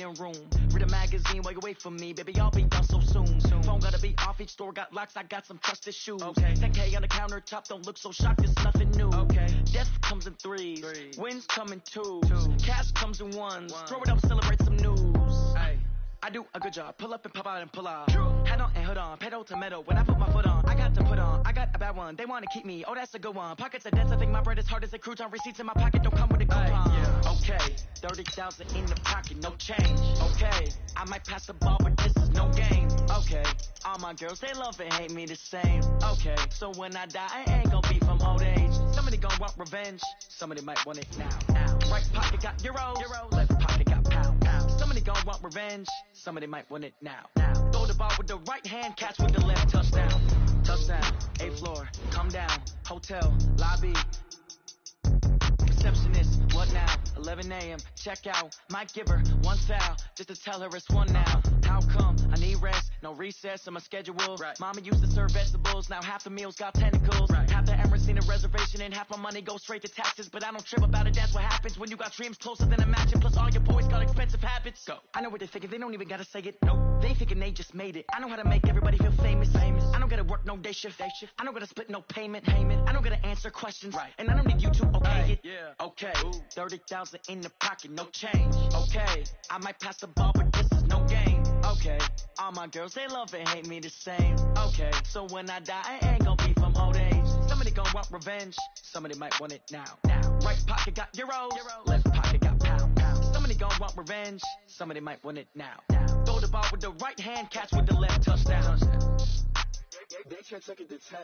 room. Read a magazine while you wait for me, baby, I'll be done so soon. Phone gotta be off, each store got locks, I got some trusted shoes. 10K on the countertop, don't look so shocked, it's nothing new. Death comes in threes, wins come in twos, cash comes in ones. Throw it up, celebrate some news. I do a good job, pull up and pop out and pull out. Head on and hood on, pedal to metal. When I put my foot on, I got to put on. I got a bad one, they wanna keep me. Oh, that's a good one. Pockets are dense, I think my bread is hard as a crouton. Receipts in my pocket don't come with a coupon. Okay, 30,000 in the pocket, no change. Okay, I might pass the ball, but this is no game. Okay, all my girls, they love and hate me the same. Okay, so when I die, I ain't gonna be from old age. Somebody gonna want revenge, somebody might want it now. Right pocket got euro, left pocket got pound. Somebody gonna want revenge, somebody might want it now. Throw the ball with the right hand, catch with the left, touchdown. Touchdown, 8th floor, come down, hotel, lobby. Receptionist, what now? 11 a.m., check out. Might give her one foul, just to tell her it's one now. How come? I need rest, no recess on my schedule. Mama used to serve vegetables, now half the meals got tentacles. Half the Emirates need a reservation and half my money goes straight to taxes. But I don't trip about it, that's what happens when you got dreams closer than a mansion. Plus all your boys got expensive habits. Go. I know what they thinking, they don't even gotta say it. Nope. They thinking they just made it. I know how to make everybody feel famous. I don't gotta work no day shift. I don't gotta split no payment. I don't gotta answer questions. And I don't need you to okay it. Okay, 30,000 in the pocket, no change. Okay, I might pass the ball, but this is no game. Okay, all my girls, they love and hate me the same. Okay, so when I die, I ain't gonna be from old age. Somebody gonna want revenge, somebody might want it now. Right pocket got euros, left pocket got pound. Somebody gonna want revenge, somebody might want it now. Throw the ball with the right hand, catch with the left, touchdown. They can't take it to 10.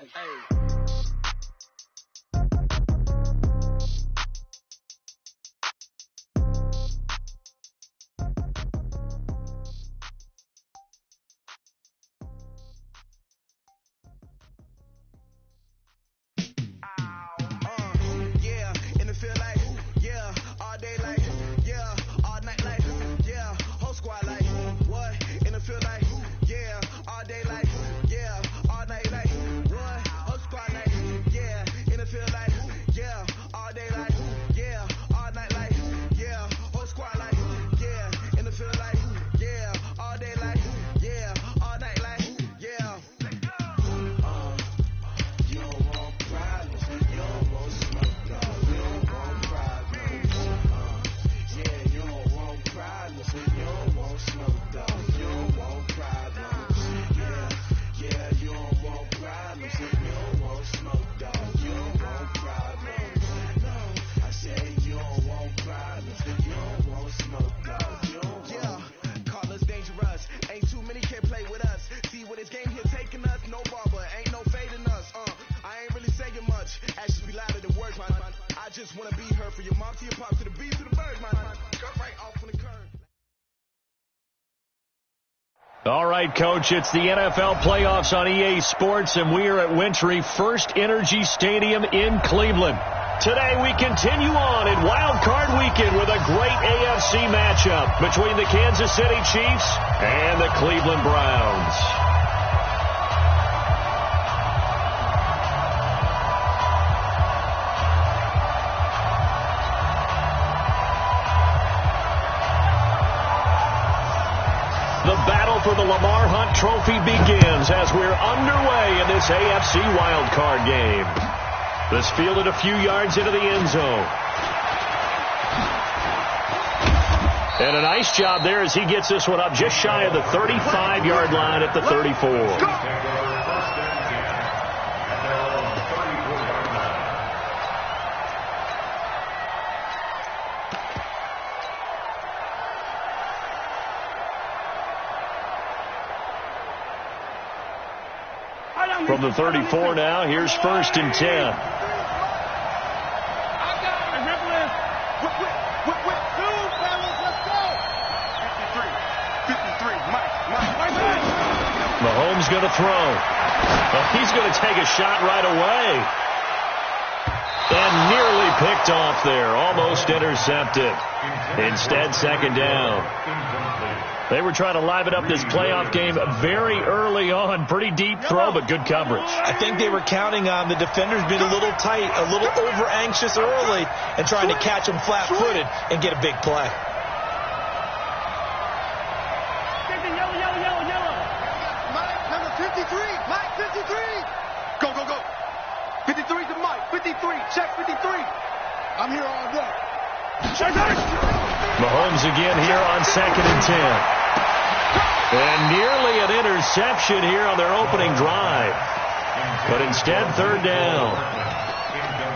All right, Coach, it's the NFL playoffs on EA Sports, and we are at Wintry First Energy Stadium in Cleveland. Today, we continue on in Wild Card Weekend with a great AFC matchup between the Kansas City Chiefs and the Cleveland Browns. The battle for the Lamar Hunt Trophy begins as we're underway in this AFC wildcard game. This fielded a few yards into the end zone. And a nice job there as he gets this one up just shy of the 35-yard line at the 34. From the 34 now, here's 1st and 10. Mahomes going to throw. Well, he's going to take a shot right away. And nearly picked off there. Almost intercepted. Instead, 2nd down. They were trying to liven up this playoff game very early on. Pretty deep throw, but good coverage. I think they were counting on the defenders being a little tight, a little over-anxious early, and trying to catch them flat-footed and get a big play. 53, check 53. I'm here all day. Mahomes again here on 2nd and 10. And nearly an interception here on their opening drive. But instead, 3rd down.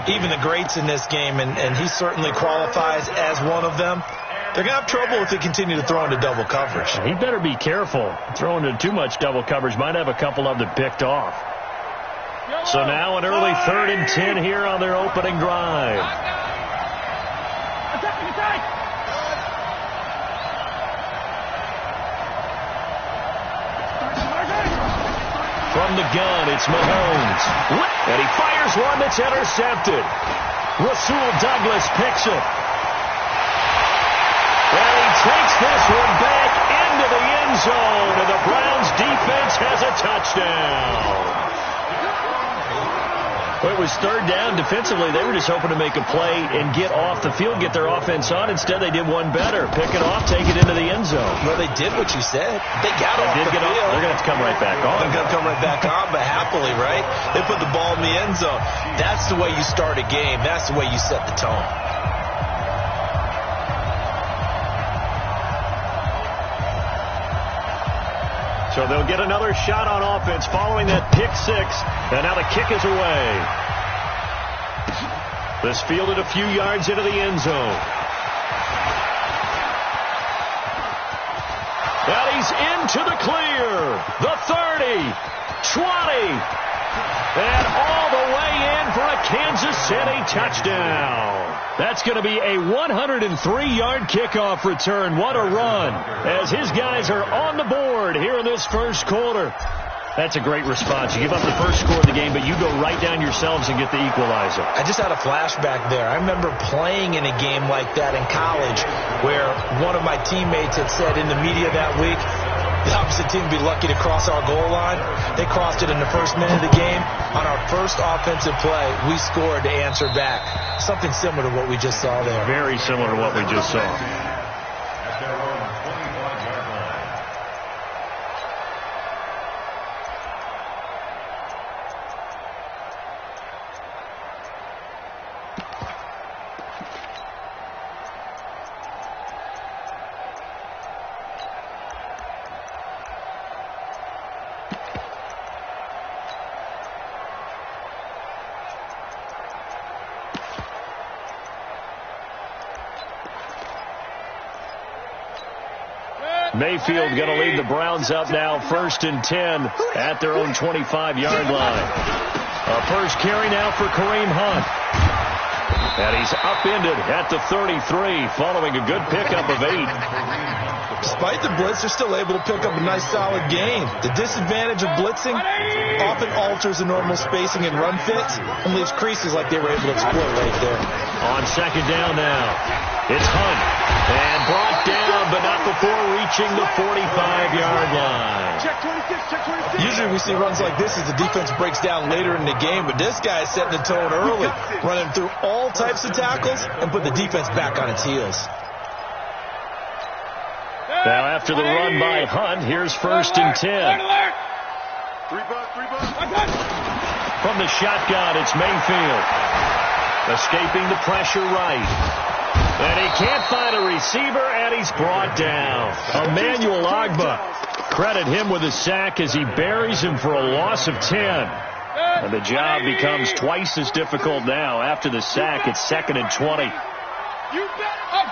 Even the greats in this game, and he certainly qualifies as one of them, they're going to have trouble if they continue to throw into double coverage. He better be careful. Throwing into too much double coverage might have a couple of them picked off. So now an early 3rd and 10 here on their opening drive. From the gun, it's Mahomes. And he fires one that's intercepted. Rasul Douglas picks it. And he takes this one back into the end zone, and the Browns defense has a touchdown. Well, it was 3rd down. Defensively, they were just hoping to make a play and get off the field, get their offense on. Instead, they did one better. Pick it off, take it into the end zone. Well, they did what you said. They got off the field. They're going to have to come right back on. They're going to come right back on, but happily, right? They put the ball in the end zone. That's the way you start a game. That's the way you set the tone. So they'll get another shot on offense following that pick 6. And now the kick is away. This fielded a few yards into the end zone. And he's into the clear. The 30, 20, and all the way in for a Kansas City touchdown. That's going to be a 103-yard kickoff return. What a run as his guys are on the board here in this first quarter. That's a great response. You give up the first score of the game, but you go right down yourselves and get the equalizer. I just had a flashback there. I remember playing in a game like that in college where one of my teammates had said in the media that week, the opposite team would be lucky to cross our goal line. They crossed it in the first minute of the game. On our first offensive play, we scored to answer back. Something similar to what we just saw there. Very similar to what we just saw. Mayfield going to lead the Browns up now, 1st and 10 at their own 25-yard line. A first carry now for Kareem Hunt. And he's upended at the 33 following a good pickup of 8. Despite the blitz, they're still able to pick up a nice solid gain. The disadvantage of blitzing often alters the normal spacing and run fits and leaves creases like they were able to exploit right there. On 2nd down now, it's Hunt. And brought down, but not before reaching the 45-yard line. Check 26, check 26. Usually we see runs like this as the defense breaks down later in the game, but this guy is setting the tone early, running through all types of tackles and put the defense back on its heels. Now after the run by Hunt, here's 1st and 10. 3 bucks. From the shotgun, it's Mayfield. Escaping the pressure right. And he can't find a receiver, and he's brought down. Emmanuel Ogbah. Credit him with a sack as he buries him for a loss of 10. And the job becomes twice as difficult now. After the sack, it's 2nd and 20. You bet. Up.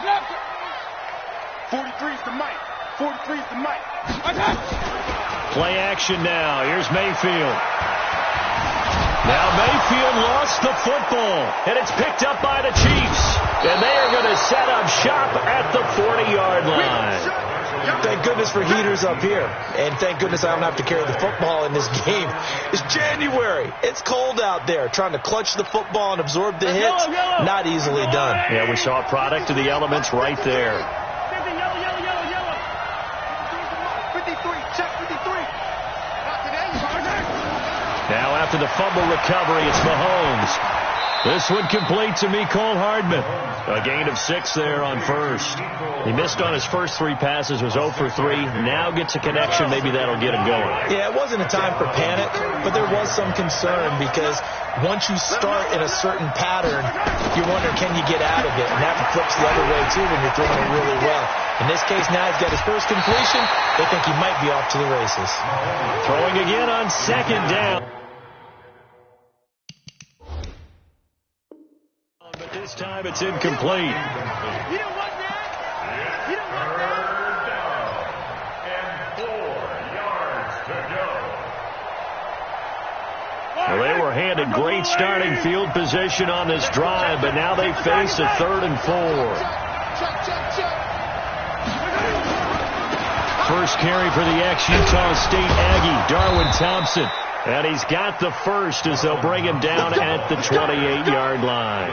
43's the mic. 43's the mic. Play action now. Here's Mayfield. Now Mayfield lost the football, and it's picked up by the Chiefs. And they are going to set up shop at the 40-yard line. Thank goodness for heaters up here. And thank goodness I don't have to carry the football in this game. It's January. It's cold out there. Trying to clutch the football and absorb the hits, not easily done. Yeah, we saw a product of the elements right there. 53, check 53. Now after the fumble recovery, it's Mahomes. This one complete to Mecole Hardman. A gain of 6 there on first. He missed on his first 3 passes, was 0 for 3. Now gets a connection. Maybe that'll get him going. Yeah, it wasn't a time for panic, but there was some concern because once you start in a certain pattern, you wonder, can you get out of it? And that flips the other way, too, when you're throwing it really well. In this case, now he's got his first completion. They think he might be off to the races. Throwing again on second down. But this time it's incomplete. You don't want that. You don't want that. Third down and 4 yards to go. Well, they were handed great starting field position on this drive, but now they face a 3rd and 4. First carry for the ex-Utah State Aggie, Darwin Thompson. And he's got the first as they'll bring him down at the 28-yard line.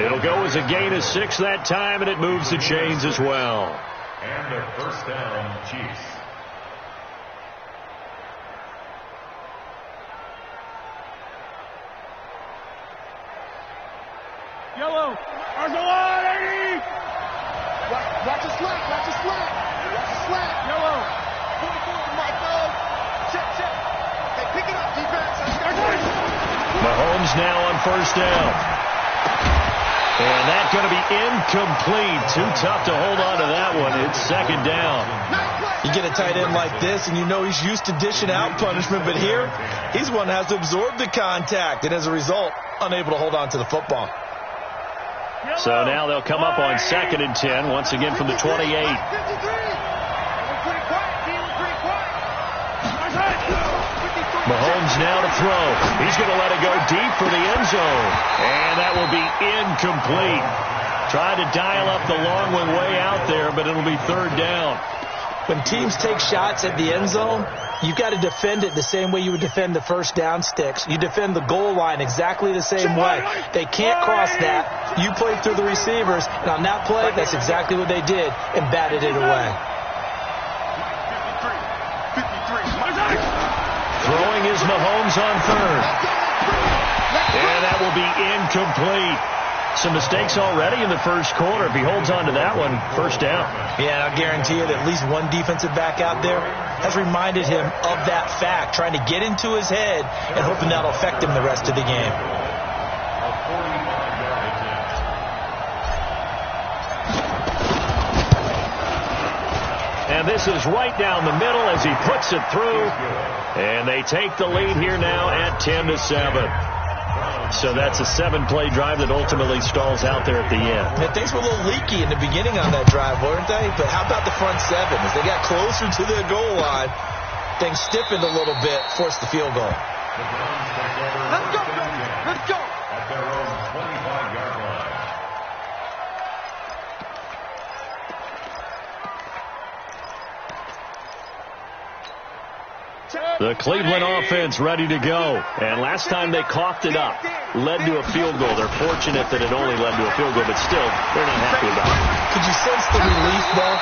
It'll go as a gain of 6 that time, and it moves the chains as well. And a first down, Chiefs. Yellow. Arzola, 80. Watch the slap. Watch the slap. Watch the slap. Yellow. 44, Michael. Check. Hey, pick it up, defense. Mahomes now on first down. And that's going to be incomplete. Too tough to hold on to that one. It's second down. You get a tight end like this, and you know he's used to dishing out punishment, but here, he's one that has to absorb the contact, and as a result, unable to hold on to the football. So now they'll come up on 2nd and 10, once again from the 28. Mahomes now to throw. He's going to let it go deep for the end zone. And that will be incomplete. Tried to dial up the long one way out there, but it'll be 3rd down. When teams take shots at the end zone, you've got to defend it the same way you would defend the first down sticks. You defend the goal line exactly the same way. They can't cross that. You play through the receivers, and on that play, that's exactly what they did and batted it away. Throwing is Mahomes on 3rd. And that will be incomplete. Some mistakes already in the first quarter. If he holds on to that one, first down. Yeah, I'll guarantee you that at least one defensive back out there has reminded him of that fact, trying to get into his head and hoping that'll affect him the rest of the game. And this is right down the middle as he puts it through. And they take the lead here now at 10-7. So that's a 7-play drive that ultimately stalls out there at the end. Yeah, things were a little leaky in the beginning on that drive, weren't they? But how about the front 7? As they got closer to the goal line, things stiffened a little bit, forced the field goal. Let's go, baby. Let's go. At their own 25-yard line. The Cleveland offense ready to go. And last time they coughed it up, led to a field goal. They're fortunate that it only led to a field goal, but still, they're not happy about it. Could you sense the relief, though,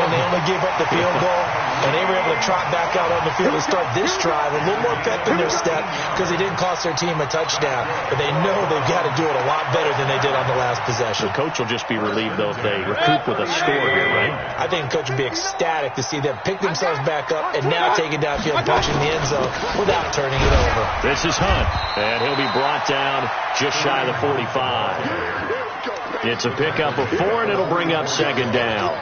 when they only gave up the field goal and they were able to trot back out on the field and start this drive a little more pep in their step because they didn't cost their team a touchdown, but they know they've got to do it a lot better than they did on the last possession. The coach will just be relieved, though, if they recoup with a score here, right? I think the coach would be ecstatic to see them pick themselves back up and now take it downfield and punch in the end zone without turning it over. This is Hunt, and he'll be brought down just shy of the 45. It's a pickup of 4, and it'll bring up 2nd down.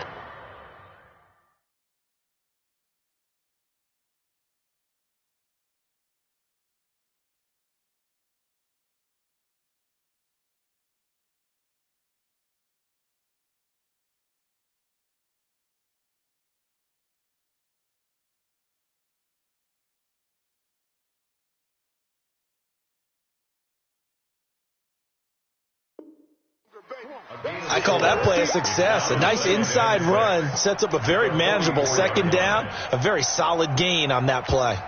I call that play a success. A nice inside run sets up a very manageable 2nd down, a very solid gain on that play.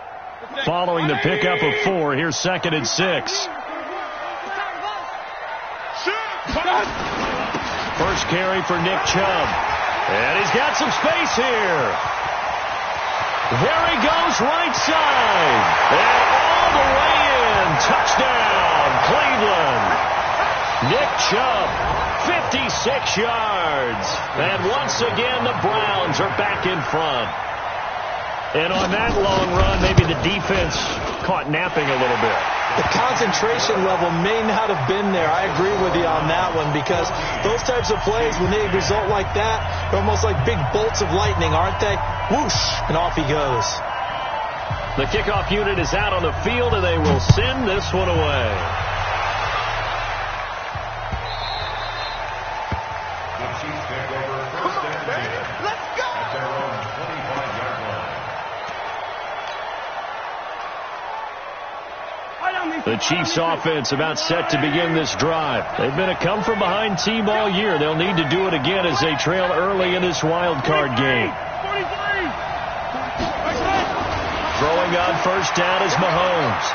Following the pickup of 4, here's 2nd and 6. First carry for Nick Chubb. And he's got some space here. There he goes, right side. And all the way in. Touchdown, Cleveland. Nick Chubb, 56 yards. And once again, the Browns are back in front. And on that long run, maybe the defense caught napping a little bit. The concentration level may not have been there. I agree with you on that one, because those types of plays, when they result like that, they're almost like big bolts of lightning, aren't they? Whoosh, and off he goes. The kickoff unit is out on the field, and they will send this one away. The Chiefs offense about set to begin this drive. They've been a come-from-behind team all year. They'll need to do it again as they trail early in this wild card game. Throwing on first down is Mahomes.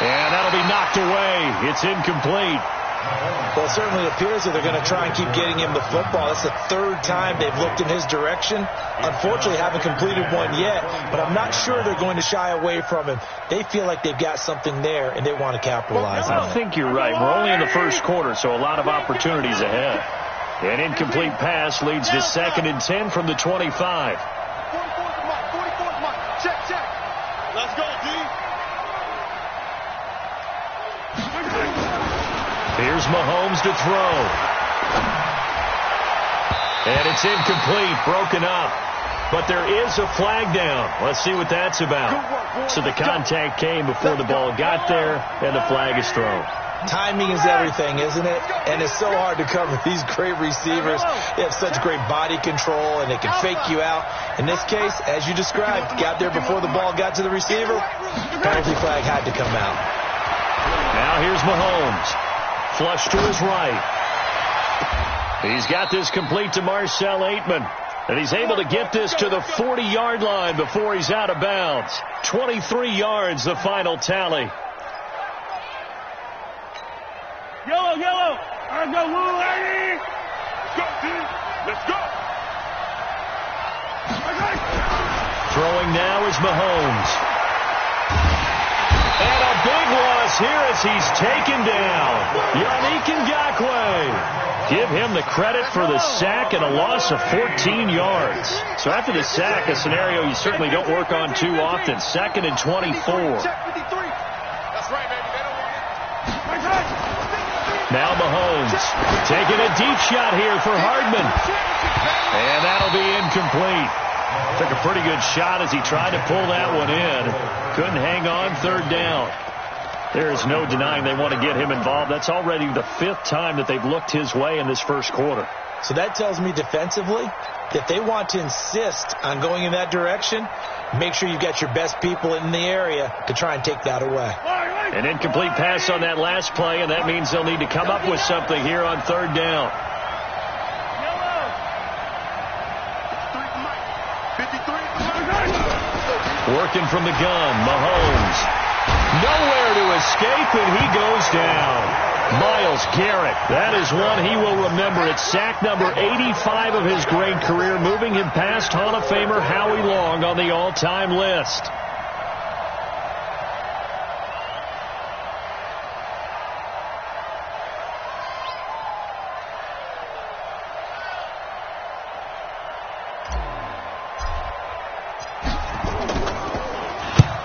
And that'll be knocked away. It's incomplete. Well, it certainly appears that they're going to try and keep getting him the football. That's the third time they've looked in his direction. Unfortunately, haven't completed one yet, but I'm not sure they're going to shy away from him. They feel like they've got something there, and they want to capitalize on it. I think you're right. We're only in the first quarter, so a lot of opportunities ahead. An incomplete pass leads to 2nd and 10 from the 25. 44's Mike. Check. Let's go, D. Here's Mahomes to throw. And it's incomplete, broken up. But there is a flag down. Let's see what that's about. So the contact came before the ball got there, and the flag is thrown. Timing is everything, isn't it? And it's so hard to cover these great receivers. They have such great body control, and they can fake you out. In this case, as you described, got there before the ball got to the receiver. Penalty flag had to come out. Now here's Mahomes. Flush to his right. He's got this complete to Marcel Aitman. And he's able to get this to the 40-yard line before he's out of bounds. 23 yards, the final tally. Yellow. Let's go, Lou, lady. Let's go, team. Let's go. Throwing now is Mahomes. And a big loss here as he's taken down. Yannick Ngakoue. Give him the credit for the sack and a loss of 14 yards. So after the sack, a scenario you certainly don't work on too often. 2nd and 24. That's right, baby. They don't want it. Now Mahomes taking a deep shot here for Hardman. And that'll be incomplete. Took a pretty good shot as he tried to pull that one in. Couldn't hang on, 3rd down. There is no denying they want to get him involved. That's already the 5th time that they've looked his way in this first quarter. So that tells me defensively that they want to insist on going in that direction. Make sure you've got your best people in the area to try and take that away. An incomplete pass on that last play, and that means they'll need to come up with something here on 3rd down. Working from the gun, Mahomes. Nowhere to escape, and he goes down. Myles Garrett, that is one he will remember. It's sack number 85 of his great career, moving him past Hall of Famer Howie Long on the all-time list.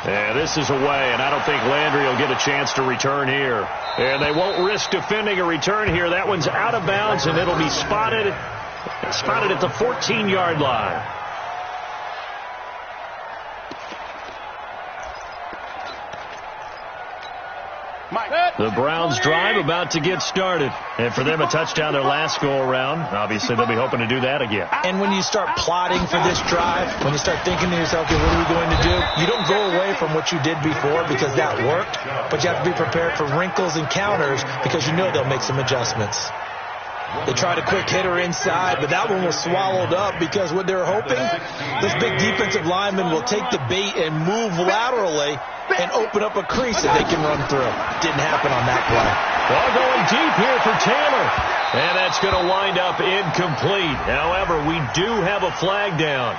And this is away, and I don't think Landry will get a chance to return here. And they won't risk defending a return here. That one's out of bounds, and it'll be spotted at the 14-yard line. The Browns drive about to get started. And for them, a touchdown their last go-around. Obviously, they'll be hoping to do that again. And when you start plotting for this drive, when you start thinking to yourself, okay, what are we going to do? You don't go away from what you did before because that worked, but you have to be prepared for wrinkles and counters because you know they'll make some adjustments. They tried a quick hitter inside, but that one was swallowed up because what they're hoping, this big defensive lineman will take the bait and move laterally and open up a crease that they can run through. Didn't happen on that play. Ball going deep here for Taylor. And that's going to wind up incomplete. However, we do have a flag down.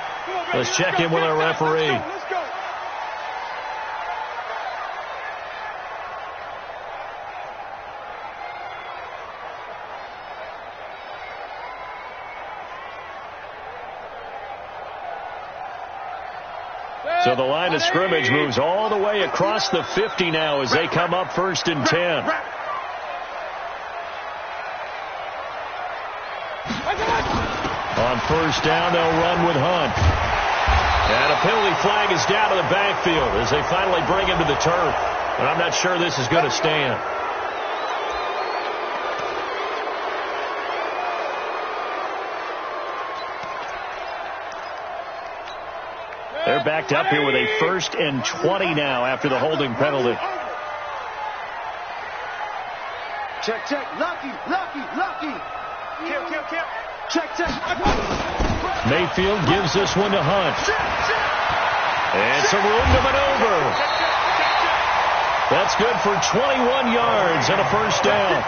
Let's check in with our referee. So the line of scrimmage moves all the way across the 50 now as they come up 1st and 10. On 1st down, they'll run with Hunt. And a penalty flag is down to the backfield as they finally bring him to the turf. But I'm not sure this is going to stand. They're backed up here with a 1st and 20 now after the holding penalty. Check, check. Lucky. Kill. Check. Mayfield gives this one to Hunt. And some room to maneuver. That's good for 21 yards and a 1st down.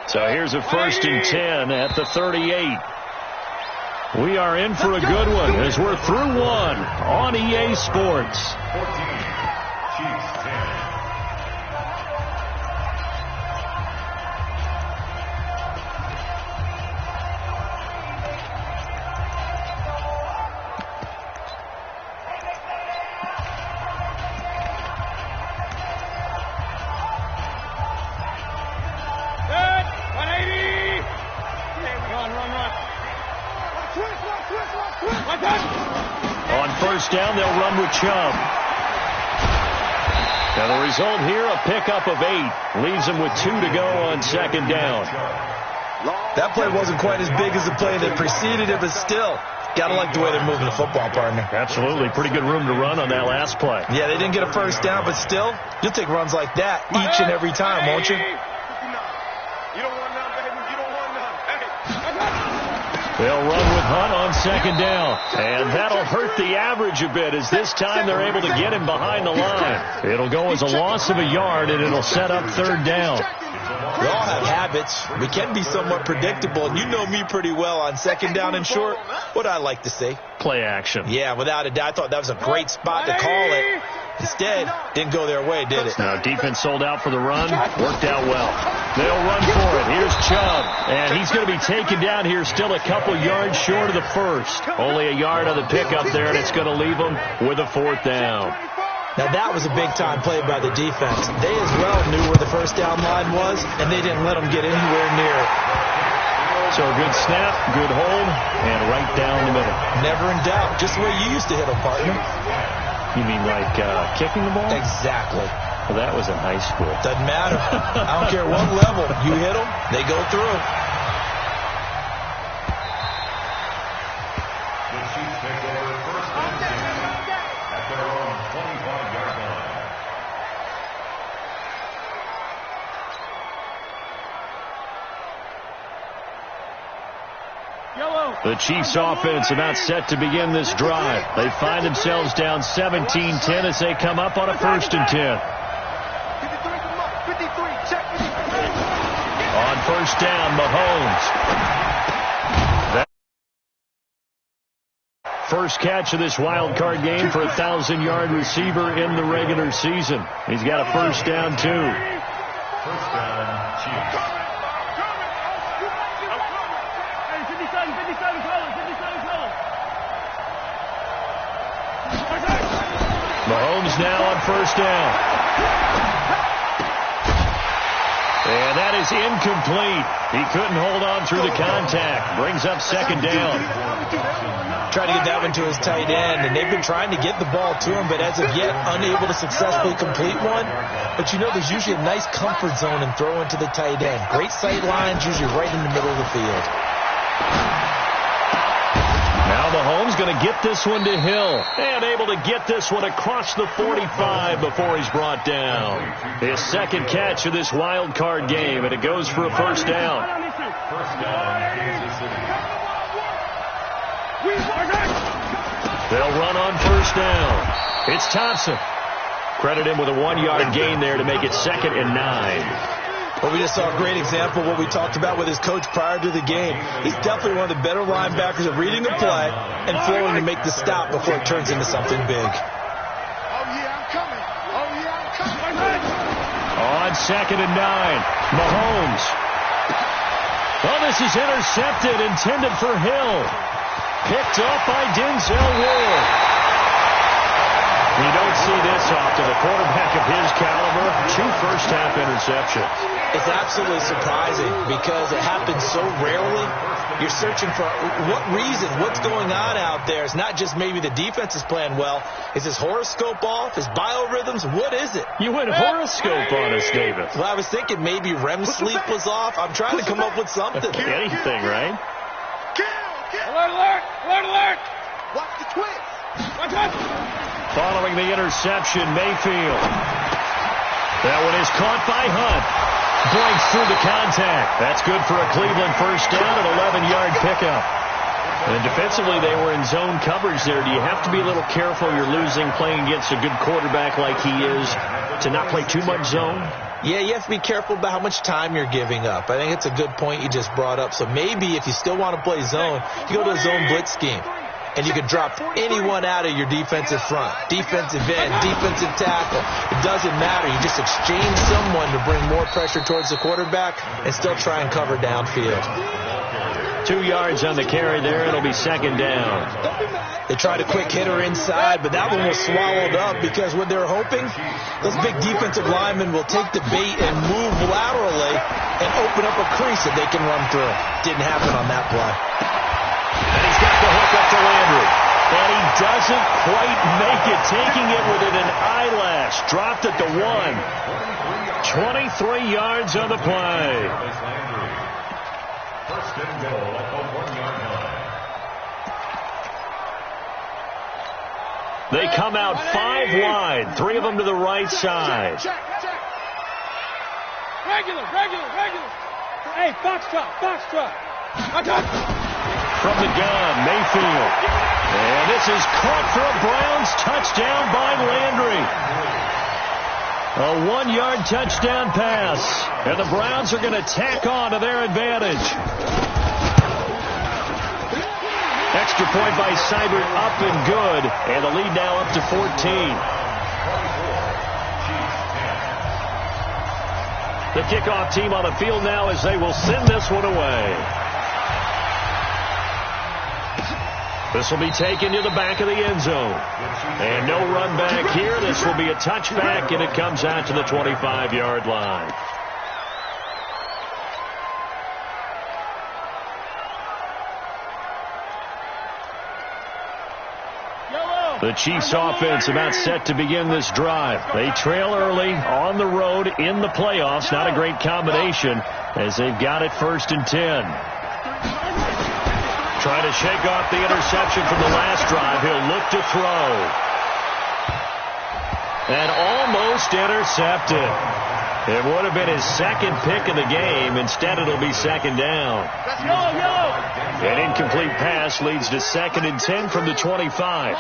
So here's a 1st and 10 at the 38. We are in for a good one as we're through one on EA Sports. 14, Chiefs 10. On 1st down, they'll run with Chubb. Now the result here, a pickup of 8. Leaves them with 2 to go on 2nd down. That play wasn't quite as big as the play that preceded it, but still, got to like the way they're moving the football, partner. Absolutely. Pretty good room to run on that last play. Yeah, they didn't get a 1st down, but still, you'll take runs like that each and every time, won't you? They'll run with Hunt on 2nd down. And that'll hurt the average a bit as this time they're able to get him behind the line. It'll go as a loss of a yard, and it'll set up 3rd down. We all have habits. We can be somewhat predictable, and you know me pretty well on 2nd down and short. What I like to say? Play action. Yeah, without a doubt. I thought that was a great spot to call it. Instead, didn't go their way, did it? Now, defense sold out for the run. Worked out well. They'll run for it. Here's Chubb. And he's going to be taken down here still a couple yards short of the 1st. Only a yard on the pickup there, and it's going to leave them with a 4th down. Now, that was a big-time play by the defense. They as well knew where the 1st down line was, and they didn't let them get anywhere near it. So a good snap, good hold, and right down the middle. Never in doubt. Just the way you used to hit them, partner. You mean like kicking the ball? Exactly. Well, that was in high school. Doesn't matter. I don't care what level. You hit them, they go through. The Chiefs take over 1st and 10 at their own 25-yard line. The Chiefs offense about set to begin this drive. They find themselves down 17-10 as they come up on a 1st and 10. On 1st down, Mahomes. First catch of this wild card game for a 1,000-yard receiver in the regular season. He's got a 1st down, too. 1st down, Chiefs. Mahomes now on 1st down. And that is incomplete. He couldn't hold on through the contact. Brings up 2nd down. Tried to get that one to his tight end, and they've been trying to get the ball to him, but as of yet, unable to successfully complete one. But you know, there's usually a nice comfort zone in throwing to the tight end. Great sight lines, usually right in the middle of the field. Now Mahomes going to get this one to Hill. And able to get this one across the 45 before he's brought down. His 2nd catch of this wild card game, and it goes for a 1st down. 1st down, Kansas City. They'll run on 1st down. It's Thompson. Credit him with a 1-yard gain there to make it 2nd and 9. Well, we just saw a great example of what we talked about with his coach prior to the game. He's definitely one of the better linebackers at reading the play and flowing to make the stop before it turns into something big. Oh, yeah, I'm coming. Oh, yeah, 2nd and 9. Mahomes. Oh, this is intercepted, intended for Hill. Picked up by Denzel Ward. You don't see this often. A quarterback of his caliber, 2 first-half interceptions. It's absolutely surprising because it happens so rarely. You're searching for what reason, what's going on out there. It's not just maybe the defense is playing well. Is his horoscope off? His biorhythms? What is it? You went horoscope on us, David. Well, I was thinking maybe REM sleep was off. I'm trying to come up with something. Anything, right? Alert, alert! Alert, alert! Watch the twist! Watch out! Following the interception, Mayfield. That one is caught by Hunt. Breaks through the contact. That's good for a Cleveland first down, an 11-yard pickup. And defensively, they were in zone coverage there. Do you have to be a little careful? You're losing playing against a good quarterback like he is to not play too much zone? Yeah, you have to be careful about how much time you're giving up. I think it's a good point you just brought up. So maybe if you still want to play zone, you go to a zone blitz scheme. And you can drop anyone out of your defensive front, defensive end, defensive tackle. It doesn't matter. You just exchange someone to bring more pressure towards the quarterback and still try and cover downfield. 2 yards on the carry there. It'll be 2nd down. They tried a quick hitter inside, but that one was swallowed up because what they're hoping, those big defensive linemen will take the bait and move laterally and open up a crease that they can run through. Didn't happen on that play. And he's got the hook up to Landry. And he doesn't quite make it, taking it within an eyelash. Dropped at the 1. 23 yards on the play. First and goal at the 1-yard line. They come out 5 wide. 3 of them to the right side. Regular. Hey, foxtrot. From the gun, Mayfield. And this is caught for a Browns touchdown by Landry. A 1-yard touchdown pass. And the Browns are going to tack on to their advantage. Extra point by Seibert, up and good. And the lead now up to 14. The kickoff team on the field now as they will send this one away. This will be taken to the back of the end zone. And no run back here. This will be a touchback, and it comes out to the 25-yard line. The Chiefs offense about set to begin this drive. They trail early on the road in the playoffs. Not a great combination as they've got it 1st and 10. Trying to shake off the interception from the last drive. He'll look to throw. And almost intercepted. It would have been his 2nd pick of the game. Instead, it'll be 2nd down. An incomplete pass leads to 2nd and 10 from the 25.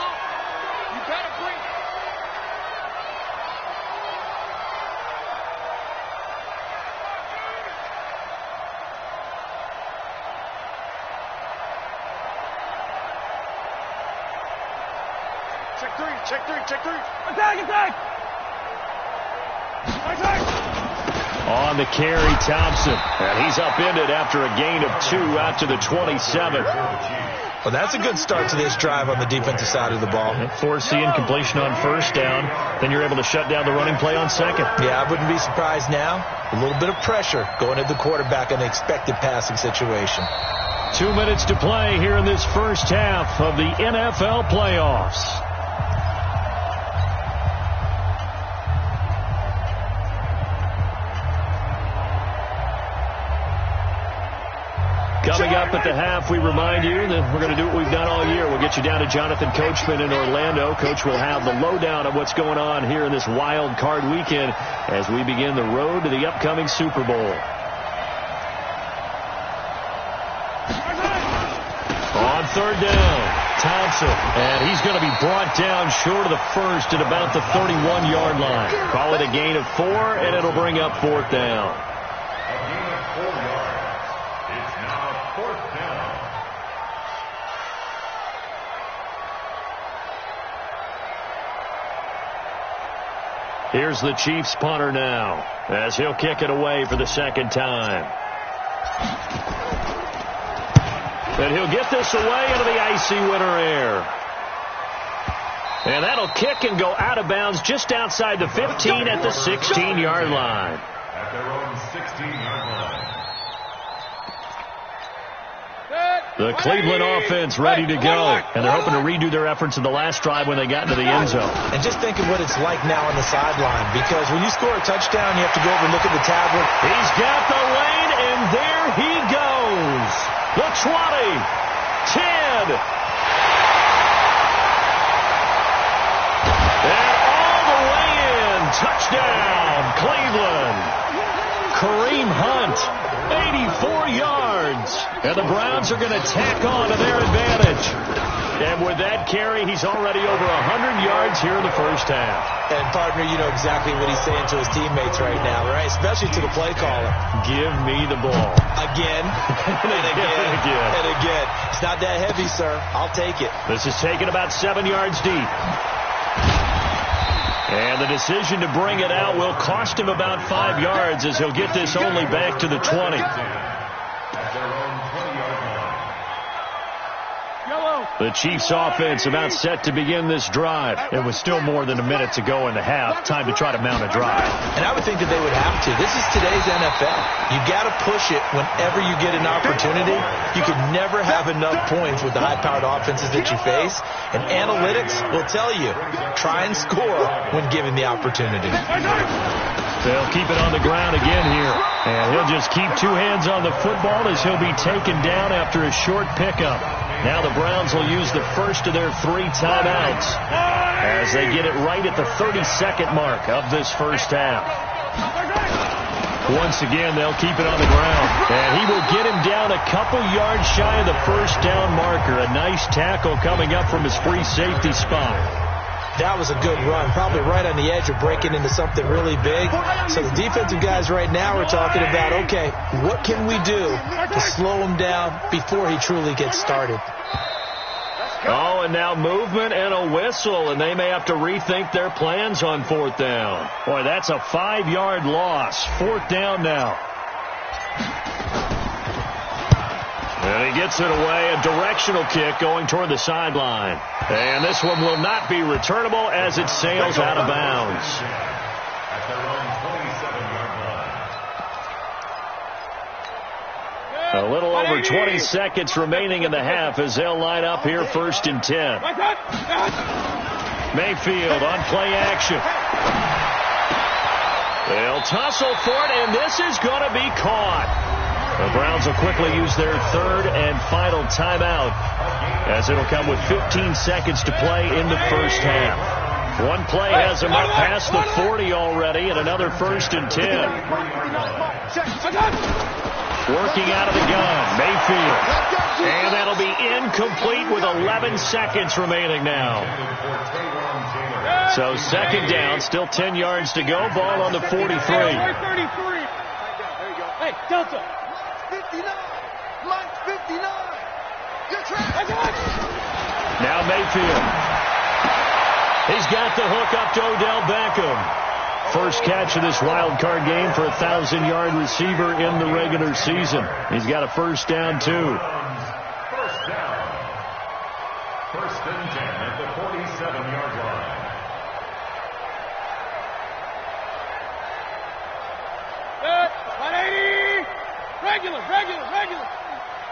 Check three. Attack! On the carry, Thompson. And he's upended after a gain of 2 out to the 27. Well, that's a good start to this drive on the defensive side of the ball. Force the incompletion on 1st down. Then you're able to shut down the running play on 2nd. Yeah, I wouldn't be surprised now. A little bit of pressure going at the quarterback in an expected passing situation. 2 minutes to play here in this first half of the NFL playoffs. Coming up at the half, we remind you that we're going to do what we've done all year. We'll get you down to Jonathan Coachman in Orlando. Coach will have the lowdown of what's going on here in this wild card weekend as we begin the road to the upcoming Super Bowl. On 3rd down, Thompson. And he's going to be brought down short of the 1st at about the 31-yard line. Call it a gain of 4, and it'll bring up 4th down. A gain of 4 yards. It's now 4th down. Here's the Chiefs punter now, as he'll kick it away for the second time. And he'll get this away into the icy winter air. And that'll kick and go out of bounds just outside the 15 at the 16-yard line. At their own 16-yard line. The Cleveland offense ready to go. And they're hoping to redo their efforts in the last drive when they got into the end zone. And just think of what it's like now on the sideline. Because when you score a touchdown, you have to go over and look at the tablet. He's got the lane, and there he goes. The 20, 10. And all the way in. Touchdown, Cleveland. Kareem Hunt, 84 yards. And the Browns are going to tack on to their advantage. And with that carry, he's already over 100 yards here in the first half. And, partner, you know exactly what he's saying to his teammates right now, right? Especially to the play caller. Give me the ball. Again, and again, and again. It's not that heavy, sir. I'll take it. This is taken about 7 yards deep. And the decision to bring it out will cost him about 5 yards as he'll get this only back to the 20. The Chiefs offense about set to begin this drive. It was still more than a minute to go in the half. Time to try to mount a drive. And I would think that they would have to. This is today's NFL. You got to push it whenever you get an opportunity. You can never have enough points with the high-powered offenses that you face. And analytics will tell you, try and score when given the opportunity. They'll keep it on the ground again here. And he'll just keep two hands on the football as he'll be taken down after a short pickup. Now the Browns will use the first of their 3 timeouts as they get it right at the 32nd mark of this first half. Once again, they'll keep it on the ground. And he will get him down a couple yards shy of the first down marker. A nice tackle coming up from his free safety spot. That was a good run, probably right on the edge of breaking into something really big. So the defensive guys right now are talking about, okay, what can we do to slow him down before he truly gets started? Oh, and now movement and a whistle, and they may have to rethink their plans on 4th down. Boy, that's a 5-yard loss. 4th down now. And he gets it away, a directional kick going toward the sideline. And this one will not be returnable as it sails out of bounds. At their own 27-yard line. A little over 20 seconds remaining in the half as they'll line up here 1st and 10. Mayfield on play action. They'll tussle for it, and this is going to be caught. The Browns will quickly use their 3rd and final timeout as it'll come with 15 seconds to play in the first half. One play has them up past the 40 already, and another 1st and 10. Working out of the gun, Mayfield. And that'll be incomplete with 11 seconds remaining now. So 2nd down, still 10 yards to go. Ball on the 43. Hey, Delta. 59. Mike 59. You're trapped. Now Mayfield. He's got the hook up to Odell Beckham. First catch of this wild card game for a 1,000-yard receiver in the regular season. He's got a 1st down, too. First down. 1st and 10 at the 47-yard line. Good. 180. Regular.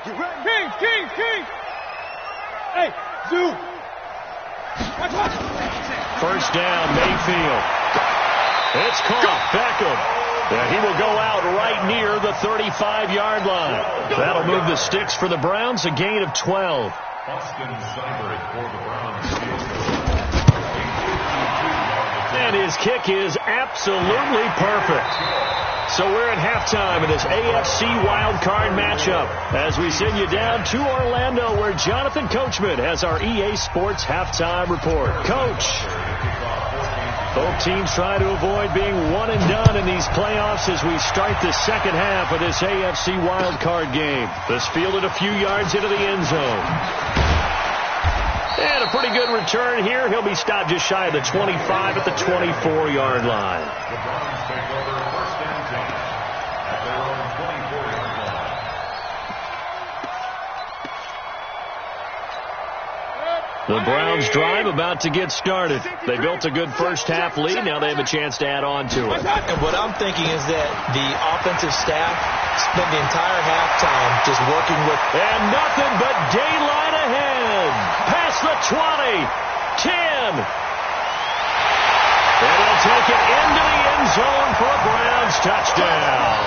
You ready? King. Hey, Zoo. Watch. 1st down, Mayfield. It's caught. Beckham. And he will go out right near the 35-yard line. That'll move the sticks for the Browns, a gain of 12. Austin Seibert for the Browns. And his kick is absolutely perfect. So we're at halftime in this AFC wildcard matchup as we send you down to Orlando where Jonathan Coachman has our EA Sports halftime report. Coach, both teams try to avoid being one and done in these playoffs as we start the second half of this AFC wildcard game. This fielded a few yards into the end zone. And a pretty good return here. He'll be stopped just shy of the 25 at the 24-yard line. The Browns take over 1st and 10 at their own 24-yard line. The Browns drive about to get started. They built a good first-half lead. Now they have a chance to add on to it. And what I'm thinking is that the offensive staff spent the entire halftime just working with... And nothing but daylight ahead. Past the 20, 10. And he'll take it into the end zone for a Browns touchdown.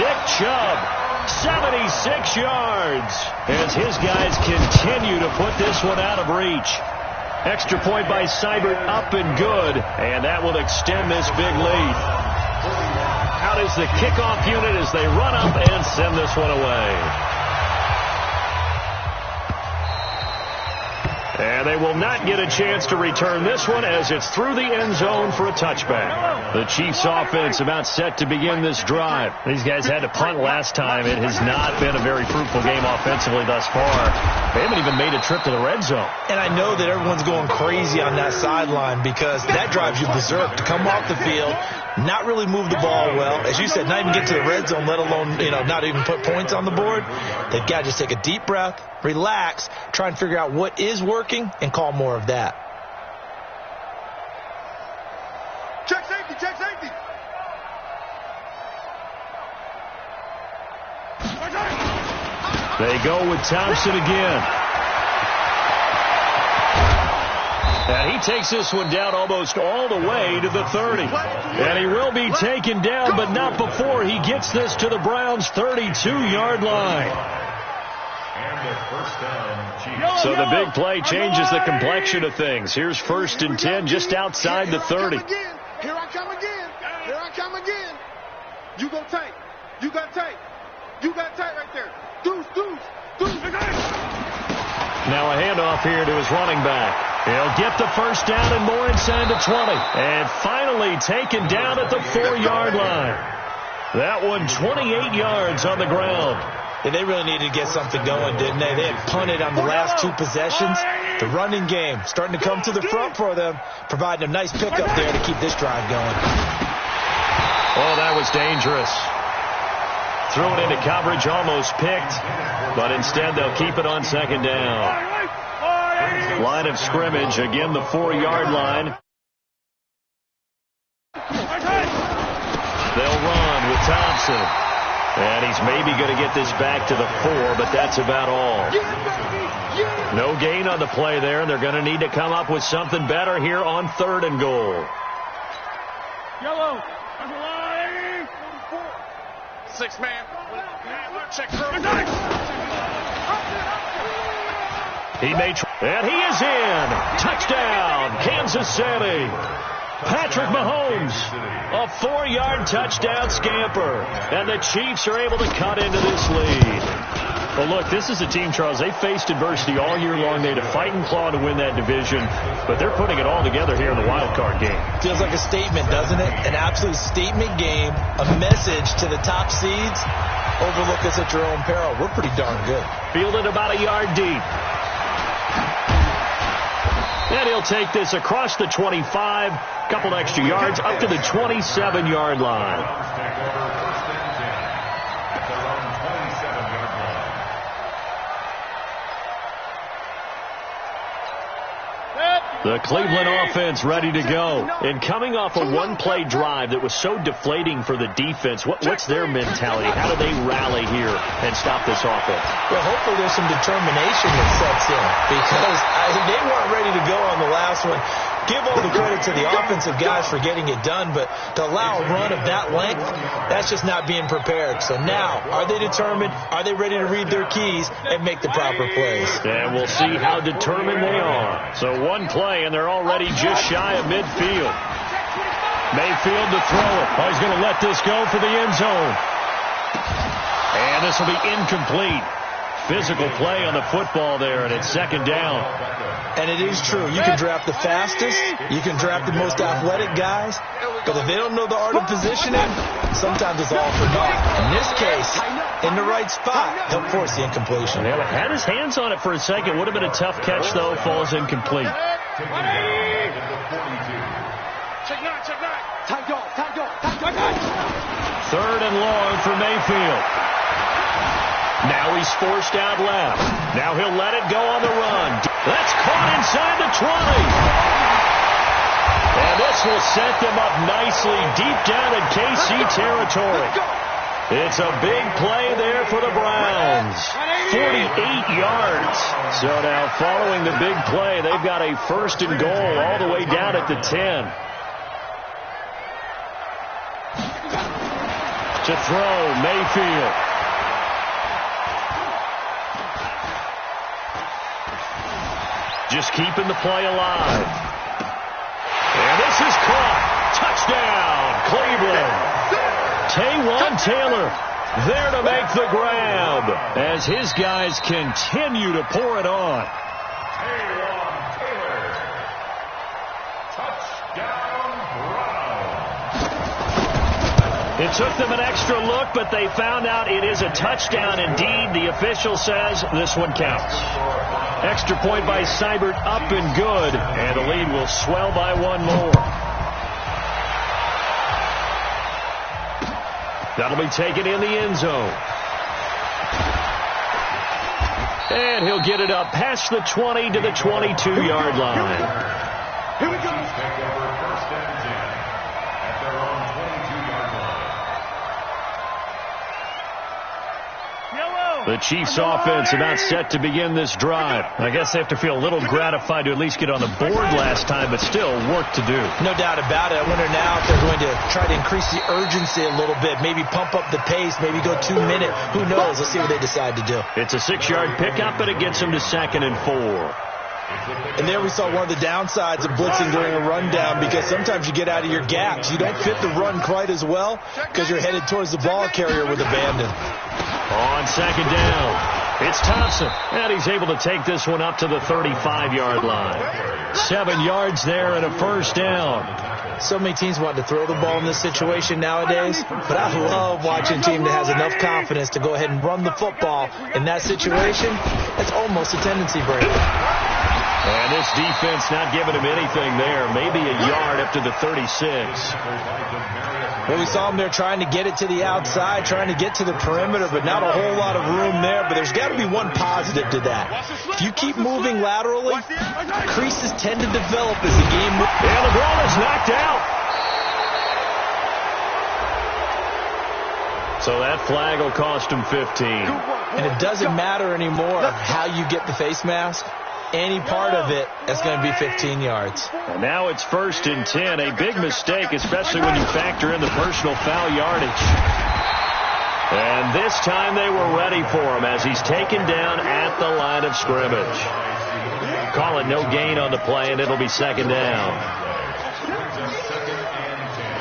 Nick Chubb, 76 yards, as his guys continue to put this one out of reach. Extra point by Seibert, up and good, and that will extend this big lead. Out is the kickoff unit as they run up and send this one away. And they will not get a chance to return this one as it's through the end zone for a touchback. The Chiefs offense about set to begin this drive. These guys had to punt last time. It has not been a very fruitful game offensively thus far. They haven't even made a trip to the red zone. And I know that everyone's going crazy on that sideline because that drives you berserk to come off the field, not really move the ball well. As you said, not even get to the red zone, let alone, not even put points on the board. They've got to just take a deep breath, relax, try and figure out what is working, and call more of that. Check safety, check safety. They go with Thompson again. And he takes this one down almost all the way to the 30. And he will be taken down, but not before he gets this to the Browns' 32-yard line. And the first down, Chiefs. So the big play changes the complexion of things. Here's 1st and 10 just outside the 30. Here I come again. Here I come again. You go tight. You got tight. You got tight right there. Deuce. Now a handoff here to his running back. He'll get the first down and more inside the 20. And finally taken down at the 4-yard line. That one 28 yards on the ground. And they really needed to get something going, didn't they? They had punted on the last 2 possessions. The running game starting to come to the front for them, providing a nice pickup there to keep this drive going. Oh, that was dangerous. Threw it into coverage, almost picked, but instead they'll keep it on 2nd down. Line of scrimmage, again the 4-yard line. They'll run with Thompson. And he's maybe going to get this back to the 4, but that's about all. No gain on the play there, and they're going to need to come up with something better here on 3rd and goal. Yellow. 6-man. Check He may and he is in. Touchdown, Kansas City. Patrick Mahomes, a 4-yard touchdown scamper. And the Chiefs are able to cut into this lead. Well, look, this is a team, Charles, they faced adversity all year long. They had to fight and claw to win that division, but they're putting it all together here in the wild card game. Feels like a statement, doesn't it? An absolute statement game, a message to the top seeds. Overlook us at your own peril. We're pretty darn good. Fielded about a yard deep. And he'll take this across the 25, couple extra yards, up to the 27-yard line. The Cleveland offense ready to go. And coming off a one-play drive that was so deflating for the defense, what's their mentality? How do they rally here and stop this offense? Well, hopefully there's some determination that sets in because they weren't ready to go on the last one. Give all the credit to the offensive guys for getting it done, but to allow a run of that length, that's just not being prepared. So now, are they determined? Are they ready to read their keys and make the proper plays? And we'll see how determined they are. So one play, and they're already just shy of midfield. Mayfield to throw it. Oh, he's going to let this go for the end zone. And this will be incomplete. Physical play on the football there, and it's second down. And it is true. You can draft the fastest. You can draft the most athletic guys. But if they don't know the art of positioning, sometimes it's all for naught. In this case, in the right spot, he'll force the incompletion. Yeah, had his hands on it for a second. Would have been a tough catch, though. Falls incomplete. Third and long for Mayfield. Now he's forced out left. Now he'll let it go on the run. That's caught inside the 20. And this will set them up nicely deep down in KC territory. It's a big play there for the Browns. 48 yards. So now following the big play, they've got a first and goal all the way down at the 10. To throw, Mayfield. Just keeping the play alive. And this is caught. Touchdown, Cleveland. Taywan Taylor there to make the grab as his guys continue to pour it on. Taywan Taylor. Touchdown, Browns. It took them an extra look, but they found out it is a touchdown indeed. The official says this one counts. Extra point by Seibert up and good, and the lead will swell by one more. That'll be taken in the end zone. And he'll get it up past the 20 to the 22-yard line. Here we go. Take over first and 10 at their own 22-yard line. The Chiefs offense about set to begin this drive. I guess they have to feel a little gratified to at least get on the board last time, but still work to do. No doubt about it. I wonder now if they're going to try to increase the urgency a little bit, maybe pump up the pace, maybe go 2 minute. Who knows? Let's see what they decide to do. It's a 6-yard pickup, but it gets them to 2nd and 4. And there we saw one of the downsides of blitzing during a rundown, because sometimes you get out of your gaps. You don't fit the run quite as well because you're headed towards the ball carrier with abandon. On 2nd down, it's Thompson, and he's able to take this one up to the 35-yard line. 7 yards there and a first down. So many teams want to throw the ball in this situation nowadays, but I love watching a team that has enough confidence to go ahead and run the football. In that situation, it's almost a tendency break. And this defense not giving him anything there. Maybe a yard up to the 36. Well, we saw him there trying to get it to the outside, trying to get to the perimeter, but not a whole lot of room there. But there's got to be one positive to that. If you keep moving laterally, creases tend to develop as the game moves. And the ball is knocked out. So that flag will cost him 15. And it doesn't matter anymore how you get the face mask. Any part of it, that's going to be 15 yards. And now it's 1st and 10. A big mistake, especially when you factor in the personal foul yardage. And this time they were ready for him as he's taken down at the line of scrimmage. Call it no gain on the play, and it'll be 2nd down.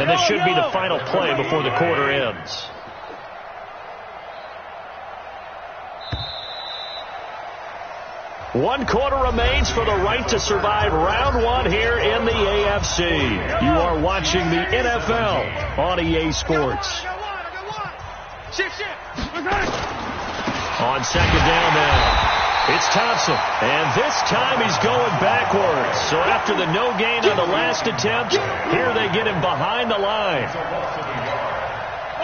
And this should be the final play before the quarter ends. One quarter remains for the right to survive round one here in the AFC. You are watching the NFL on EA Sports. On 2nd down now, it's Thompson. And this time he's going backwards. So after the no gain on the last attempt, here they get him behind the line.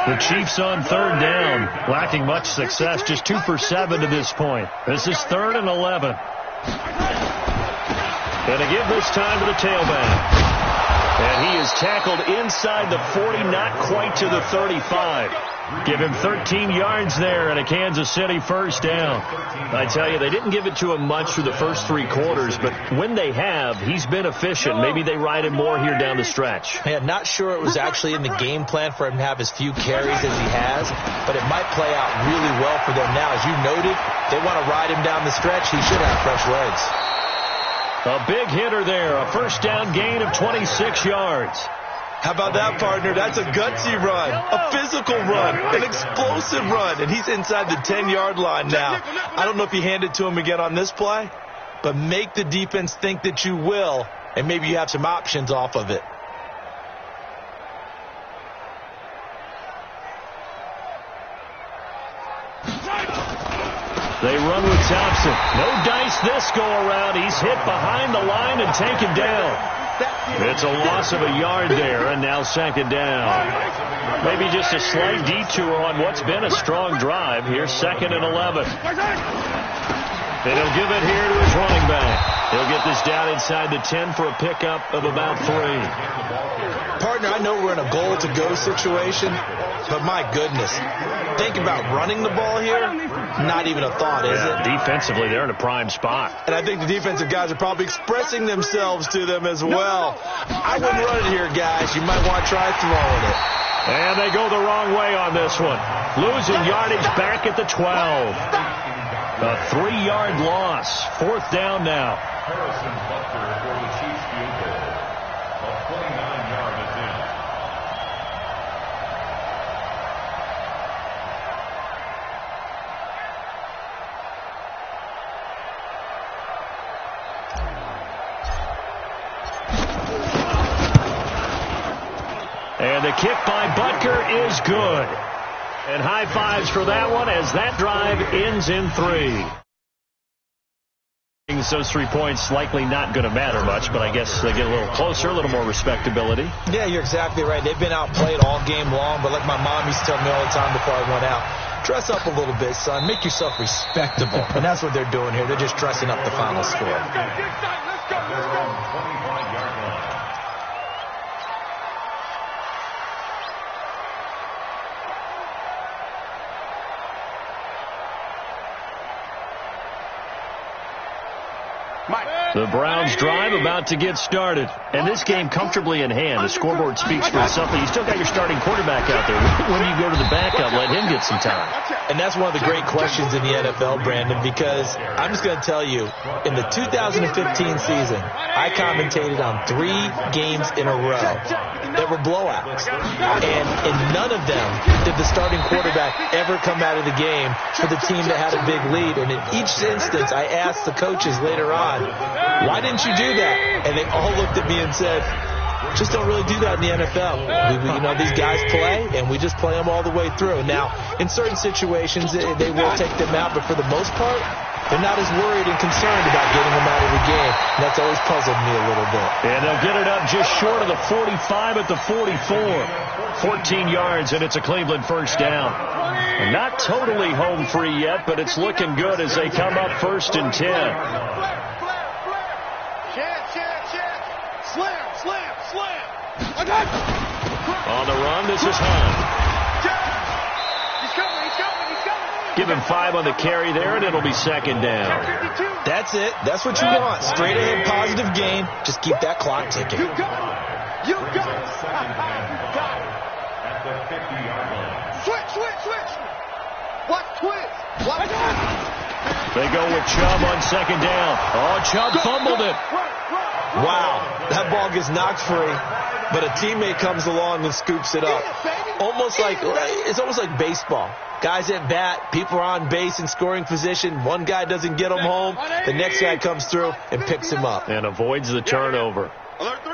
The Chiefs on 3rd down, lacking much success, just 2 for 7 to this point. This is 3rd and 11. And to give this time to the tailback. And he is tackled inside the 40, not quite to the 35. Give him 13 yards there and a Kansas City first down. I tell you, they didn't give it to him much through the first 3 quarters, but when they have, he's been efficient. Maybe they ride him more here down the stretch. Yeah, not sure it was actually in the game plan for him to have as few carries as he has, but it might play out really well for them now. As you noted, they want to ride him down the stretch. He should have fresh legs. A big hitter there, a first down gain of 26 yards. How about that, partner? That's a gutsy run, a physical run, an explosive run, and he's inside the 10-yard line now. I don't know if you hand it to him again on this play, but make the defense think that you will, and maybe you have some options off of it. They run with Thompson. No dice this go-around. He's hit behind the line and taken down. It's a loss of a yard there, and now second down. Maybe just a slight detour on what's been a strong drive. Here's 2nd and 11. And he'll give it here to his running back. He'll get this down inside the 10 for a pickup of about 3. Partner, I know we're in a goal-to-go situation, but my goodness, think about running the ball here. Not even a thought, is it? Defensively, they're in a prime spot. And I think the defensive guys are probably expressing themselves to them as well. I wouldn't run it here, guys. You might want to try throwing it. And they go the wrong way on this one. Losing yardage back at the 12. A 3-yard loss. 4th down now. Harrison Butker for the Chiefs field goal. A 29-yard attempt. And the kick by Butker is good. And high fives for that one as that drive ends in 3. Those 3 points likely not going to matter much, but I guess they get a little closer, a little more respectability. Yeah, you're exactly right. They've been outplayed all game long, but like my mom used to tell me all the time before I went out, dress up a little bit, son. Make yourself respectable. And that's what they're doing here. They're just dressing up the final score. Let's go. 25-yard line. The Browns drive about to get started. And this game comfortably in hand. The scoreboard speaks for itself. You still got your starting quarterback out there. When do you go to the backup? Let him get some time. And that's one of the great questions in the NFL, Brandon, because I'm just going to tell you, in the 2015 season, I commentated on 3 games in a row that were blowouts. And in none of them did the starting quarterback ever come out of the game for the team that had a big lead. And in each instance, I asked the coaches later on, why didn't you do that? And they all looked at me and said, just don't really do that in the NFL. These guys play, and we just play them all the way through. Now, in certain situations, they will take them out, but for the most part, they're not as worried and concerned about getting them out of the game. And that's always puzzled me a little bit. And they'll get it up just short of the 45 at the 44. 14 yards, and it's a Cleveland first down. And not totally home free yet, but it's looking good as they come up 1st and 10. On the run, this is Hunt. He's coming. Give him 5 on the carry there, and it'll be 2nd down. That's it. That's what you want. Straight ahead, positive gain. Just keep that clock ticking. You got it. Got it. At the 50-yard line. Switch. What twist? What? They go with Chubb on 2nd down. Oh, Chubb fumbled it. Wow, that ball gets knocked free, but a teammate comes along and scoops it up. It's almost like baseball. Guys at bat, people are on base in scoring position. One guy doesn't get him home. The next guy comes through and picks him up. And avoids the turnover. Alert 3.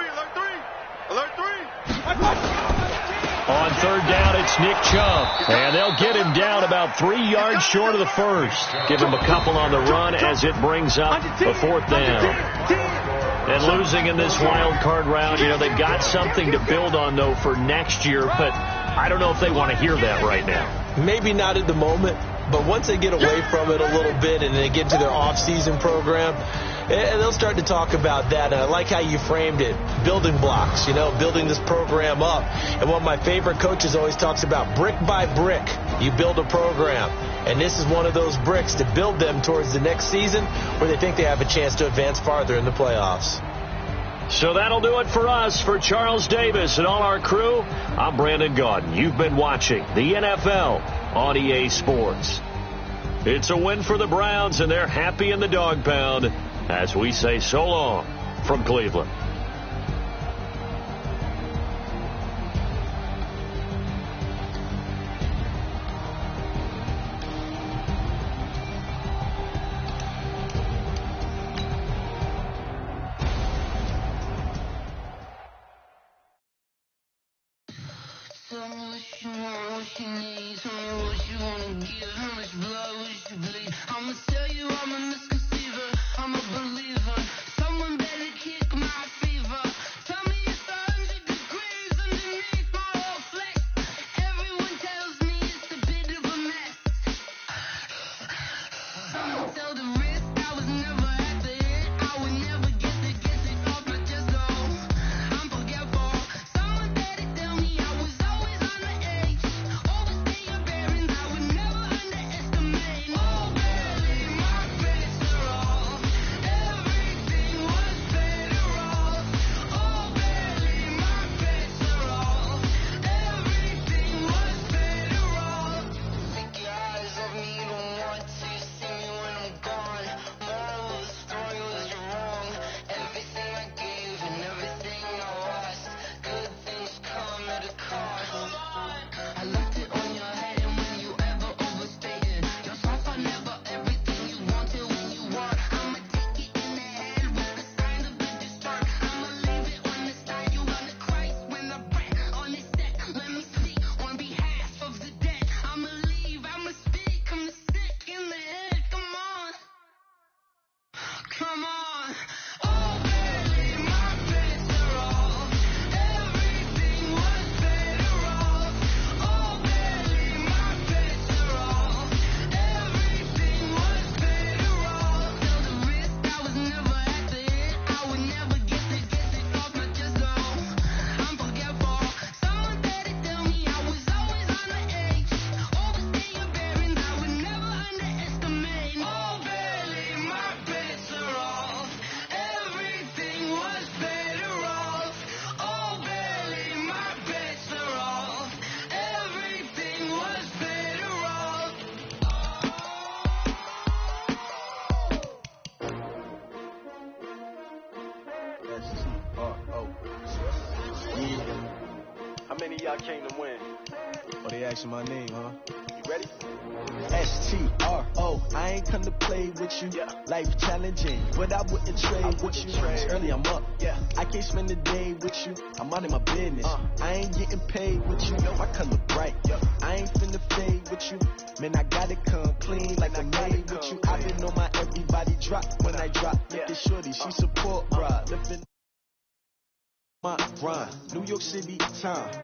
On 3rd down, it's Nick Chubb. And they'll get him down about 3 yards short of the first. Give him a couple on the run as it brings up a 4th down. And losing in this wild card round, they've got something to build on, though, for next year. But I don't know if they want to hear that right now. Maybe not at the moment, but once they get away from it a little bit and they get to their off-season program, they'll start to talk about that. And I like how you framed it, building blocks, building this program up. And one of my favorite coaches always talks about brick by brick, you build a program. And this is one of those bricks to build them towards the next season where they think they have a chance to advance farther in the playoffs. So that'll do it for us. For Charles Davis and all our crew, I'm Brandon Gaudin. You've been watching the NFL on EA Sports. It's a win for the Browns, and they're happy in the dog pound as we say so long from Cleveland. Tell me what you want, what you need. Tell me what you wanna give. How much blood would you bleed? I'ma tell you I'm a misconceiver. I'm a believer. Someone better kick my fever. Tell me it's 100 degrees underneath my whole flesh. Everyone tells me it's a bit of a mess. Someone tell the risk I was never at the end. I would never get it off my chest. No, I'm forgetful. Someone better tell me I was always on the edge. Overstay your bearings, I would never underestimate. Oh, barely my best are all. Everything was better off. Oh, barely my best are all. Everything was better off. Take your eyes off me, don't want to see me when I'm gone. Moral of the story was you're wrong. Everything I gave and everything I lost. Good things come at a cost. I left it on your head, and when you ever overstated yourself, I never everything you wanted when you want. I'ma take it in the head with the sign of the distort. I'ma leave it on the side. You on the Christ when I break on this set. Let me speak on behalf of the dead. I'ma leave, I'ma speak. I'm sick in the head. Come on, come on. Oh, barely my best are all. Everything was better off. Oh, barely my best are all. Everything was better off. Tell the risk I was never at the end. I would never get it off my chest. No, I'm forgetful. Someone better tell me I was always on the edge. Overstay your bearings, I would never underestimate. Oh, barely my best are all. Everything was better off. Oh, barely my best are all. Everything was better off. S-T-R-O. Yeah. How many of y'all came to win? Oh, they asking my name, huh? You ready? S-T-R-O. I ain't come to play with you. Life challenging, but I wouldn't trade with you. Early I'm up. I can't spend the day with you. I'm out of my business. I ain't getting paid with you. My color bright. I ain't finna fade with you. Man, I gotta come clean like I'm made with you. I been on my everybody drop when I drop. Look at shorty, she support, bruh. Lifting my grind. New York City time.